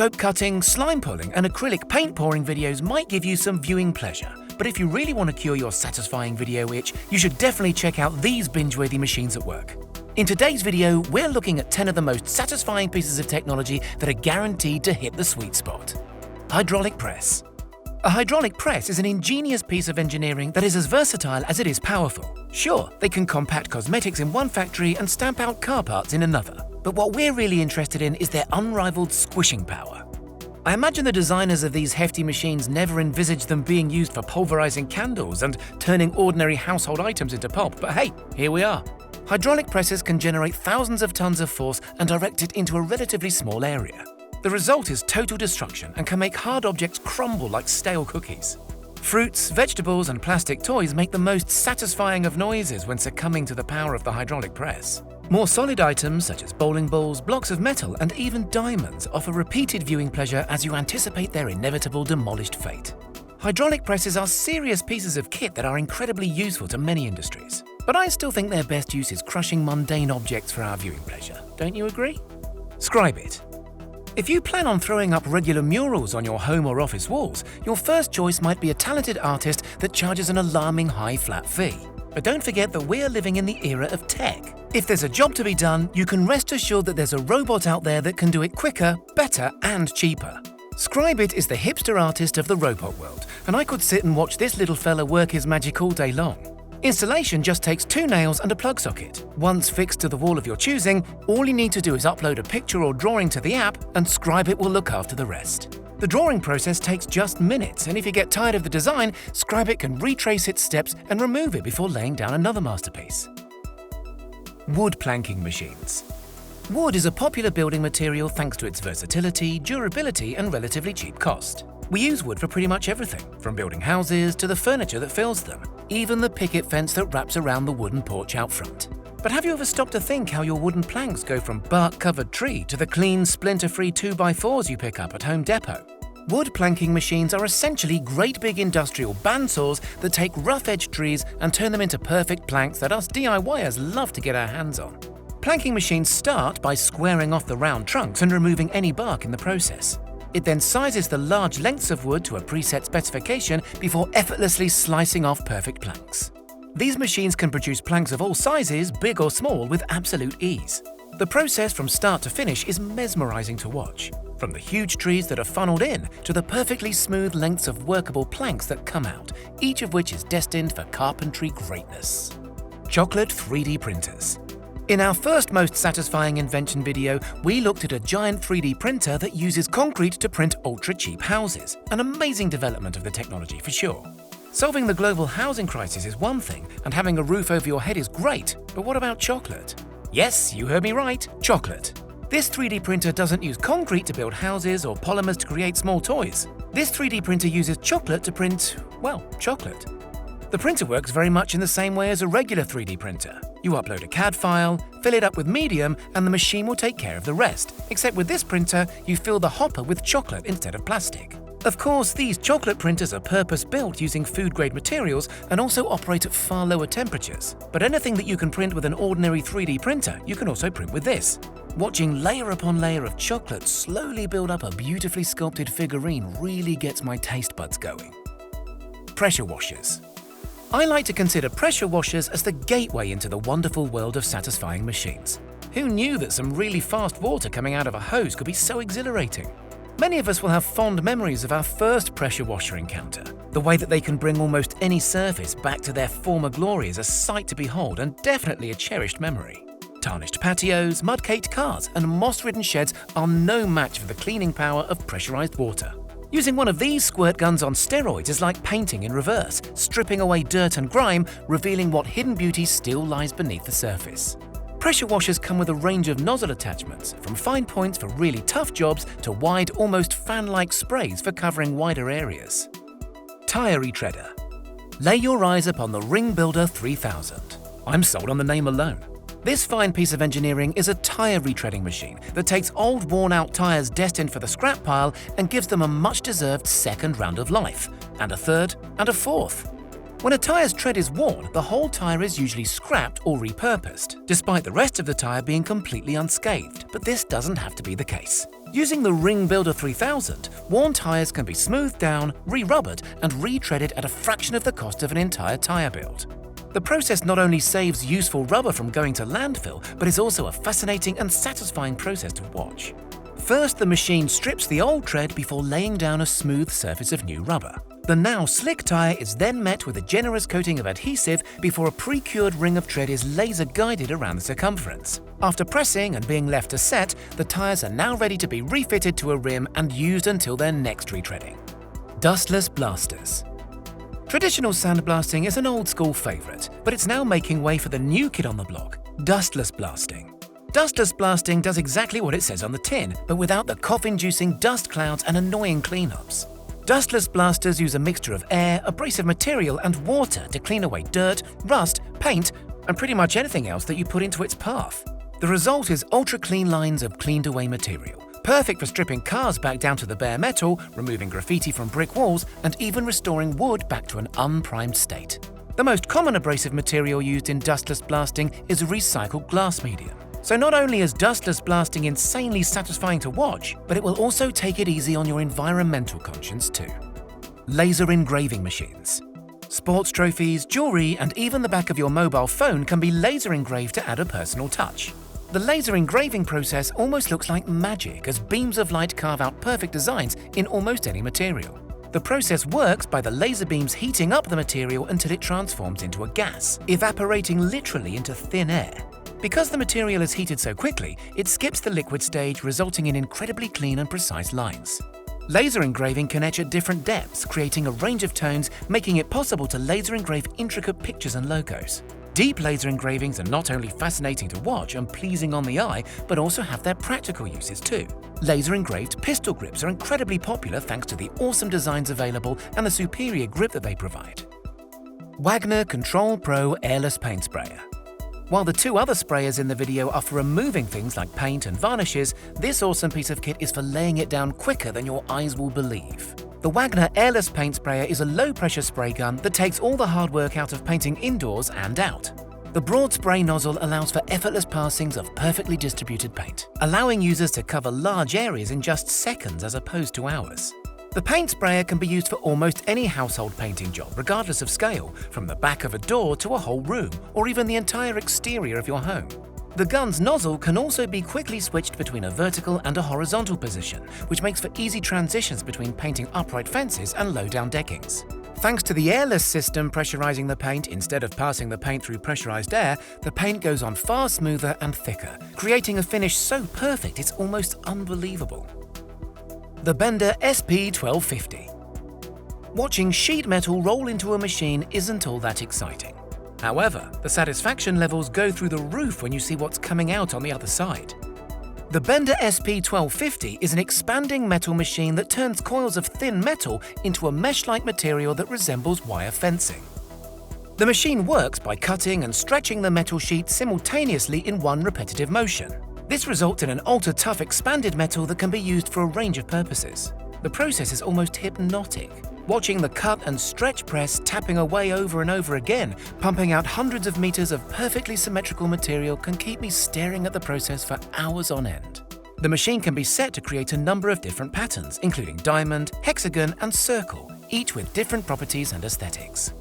Soap cutting, slime pulling, and acrylic paint pouring videos might give you some viewing pleasure, but if you really want to cure your satisfying video itch, you should definitely check out these binge-worthy machines at work. In today's video, we're looking at 10 of the most satisfying pieces of technology that are guaranteed to hit the sweet spot. Hydraulic press. A hydraulic press is an ingenious piece of engineering that is as versatile as it is powerful. Sure, they can compact cosmetics in one factory and stamp out car parts in another. But what we're really interested in is their unrivaled squishing power. I imagine the designers of these hefty machines never envisaged them being used for pulverizing candles and turning ordinary household items into pulp, but hey, here we are. Hydraulic presses can generate thousands of tons of force and direct it into a relatively small area. The result is total destruction and can make hard objects crumble like stale cookies. Fruits, vegetables, and plastic toys make the most satisfying of noises when succumbing to the power of the hydraulic press. More solid items such as bowling balls, blocks of metal, and even diamonds offer repeated viewing pleasure as you anticipate their inevitable demolished fate. Hydraulic presses are serious pieces of kit that are incredibly useful to many industries. But I still think their best use is crushing mundane objects for our viewing pleasure. Don't you agree? Scribe it. If you plan on throwing up regular murals on your home or office walls, your first choice might be a talented artist that charges an alarming high flat fee. But don't forget that we're living in the era of tech. If there's a job to be done, you can rest assured that there's a robot out there that can do it quicker, better, and cheaper. Scribe is the hipster artist of the robot world, and I could sit and watch this little fella work his magic all day long. Installation just takes 2 nails and a plug socket. Once fixed to the wall of your choosing, all you need to do is upload a picture or drawing to the app, and Scribe will look after the rest. The drawing process takes just minutes, and if you get tired of the design, Scribe can retrace its steps and remove it before laying down another masterpiece. Wood planking machines. Wood is a popular building material thanks to its versatility, durability, and relatively cheap cost. We use wood for pretty much everything, from building houses to the furniture that fills them, even the picket fence that wraps around the wooden porch out front. But have you ever stopped to think how your wooden planks go from bark-covered tree to the clean, splinter-free 2x4s you pick up at Home Depot? Wood planking machines are essentially great big industrial bandsaws that take rough-edged trees and turn them into perfect planks that us DIYers love to get our hands on. Planking machines start by squaring off the round trunks and removing any bark in the process. It then sizes the large lengths of wood to a preset specification before effortlessly slicing off perfect planks. These machines can produce planks of all sizes, big or small, with absolute ease. The process from start to finish is mesmerizing to watch, from the huge trees that are funneled in to the perfectly smooth lengths of workable planks that come out, each of which is destined for carpentry greatness. Chocolate 3D printers. In our first most satisfying invention video, we looked at a giant 3D printer that uses concrete to print ultra-cheap houses. An amazing development of the technology for sure. Solving the global housing crisis is one thing, and having a roof over your head is great, but what about chocolate? Yes, you heard me right, chocolate. This 3D printer doesn't use concrete to build houses or polymers to create small toys. This 3D printer uses chocolate to print, well, chocolate. The printer works very much in the same way as a regular 3D printer. You upload a CAD file, fill it up with medium, and the machine will take care of the rest. Except with this printer, you fill the hopper with chocolate instead of plastic. Of course, these chocolate printers are purpose-built using food-grade materials and also operate at far lower temperatures. But anything that you can print with an ordinary 3D printer, you can also print with this. Watching layer upon layer of chocolate slowly build up a beautifully sculpted figurine really gets my taste buds going. Pressure washers. I like to consider pressure washers as the gateway into the wonderful world of satisfying machines. Who knew that some really fast water coming out of a hose could be so exhilarating? Many of us will have fond memories of our first pressure washer encounter. The way that they can bring almost any surface back to their former glory is a sight to behold and definitely a cherished memory. Tarnished patios, mud-caked cars, and moss-ridden sheds are no match for the cleaning power of pressurized water. Using one of these squirt guns on steroids is like painting in reverse, stripping away dirt and grime, revealing what hidden beauty still lies beneath the surface. Pressure washers come with a range of nozzle attachments, from fine points for really tough jobs to wide, almost fan-like sprays for covering wider areas. Tire Retreader. Lay your eyes upon the Ring Builder 3000. I'm sold on the name alone. This fine piece of engineering is a tire retreading machine that takes old worn-out tires destined for the scrap pile and gives them a much-deserved second round of life, and a third, and a fourth. When a tyre's tread is worn, the whole tyre is usually scrapped or repurposed, despite the rest of the tyre being completely unscathed, but this doesn't have to be the case. Using the Ring Builder 3000, worn tyres can be smoothed down, re-rubbered, and retreaded at a fraction of the cost of an entire tyre build. The process not only saves useful rubber from going to landfill, but is also a fascinating and satisfying process to watch. First, the machine strips the old tread before laying down a smooth surface of new rubber. The now slick tyre is then met with a generous coating of adhesive before a pre-cured ring of tread is laser-guided around the circumference. After pressing and being left to set, the tyres are now ready to be refitted to a rim and used until their next retreading. Dustless Blasters. Traditional sandblasting is an old-school favourite, but it's now making way for the new kid on the block, dustless blasting. Dustless blasting does exactly what it says on the tin, but without the cough-inducing dust clouds and annoying cleanups. Dustless blasters use a mixture of air, abrasive material, and water to clean away dirt, rust, paint, and pretty much anything else that you put into its path. The result is ultra-clean lines of cleaned-away material, perfect for stripping cars back down to the bare metal, removing graffiti from brick walls, and even restoring wood back to an unprimed state. The most common abrasive material used in dustless blasting is recycled glass medium. So not only is dustless blasting insanely satisfying to watch, but it will also take it easy on your environmental conscience too. Laser engraving machines. Sports trophies, jewelry, and even the back of your mobile phone can be laser engraved to add a personal touch. The laser engraving process almost looks like magic as beams of light carve out perfect designs in almost any material. The process works by the laser beams heating up the material until it transforms into a gas, evaporating literally into thin air. Because the material is heated so quickly, it skips the liquid stage, resulting in incredibly clean and precise lines. Laser engraving can etch at different depths, creating a range of tones, making it possible to laser engrave intricate pictures and logos. Deep laser engravings are not only fascinating to watch and pleasing on the eye, but also have their practical uses too. Laser engraved pistol grips are incredibly popular thanks to the awesome designs available and the superior grip that they provide. Wagner Control Pro Airless Paint Sprayer. While the two other sprayers in the video are for removing things like paint and varnishes, this awesome piece of kit is for laying it down quicker than your eyes will believe. The Wagner Airless Paint Sprayer is a low-pressure spray gun that takes all the hard work out of painting indoors and out. The broad spray nozzle allows for effortless passings of perfectly distributed paint, allowing users to cover large areas in just seconds as opposed to hours. The paint sprayer can be used for almost any household painting job, regardless of scale, from the back of a door to a whole room, or even the entire exterior of your home. The gun's nozzle can also be quickly switched between a vertical and a horizontal position, which makes for easy transitions between painting upright fences and low-down deckings. Thanks to the Airless system pressurizing the paint instead of passing the paint through pressurized air, the paint goes on far smoother and thicker, creating a finish so perfect it's almost unbelievable. The Bender SP1250. Watching sheet metal roll into a machine isn't all that exciting. However, the satisfaction levels go through the roof when you see what's coming out on the other side. The Bender SP1250 is an expanding metal machine that turns coils of thin metal into a mesh-like material that resembles wire fencing. The machine works by cutting and stretching the metal sheet simultaneously in one repetitive motion. This results in an ultra-tough expanded metal that can be used for a range of purposes. The process is almost hypnotic. Watching the cut and stretch press tapping away over and over again, pumping out hundreds of meters of perfectly symmetrical material can keep me staring at the process for hours on end. The machine can be set to create a number of different patterns, including diamond, hexagon, and circle, each with different properties and aesthetics.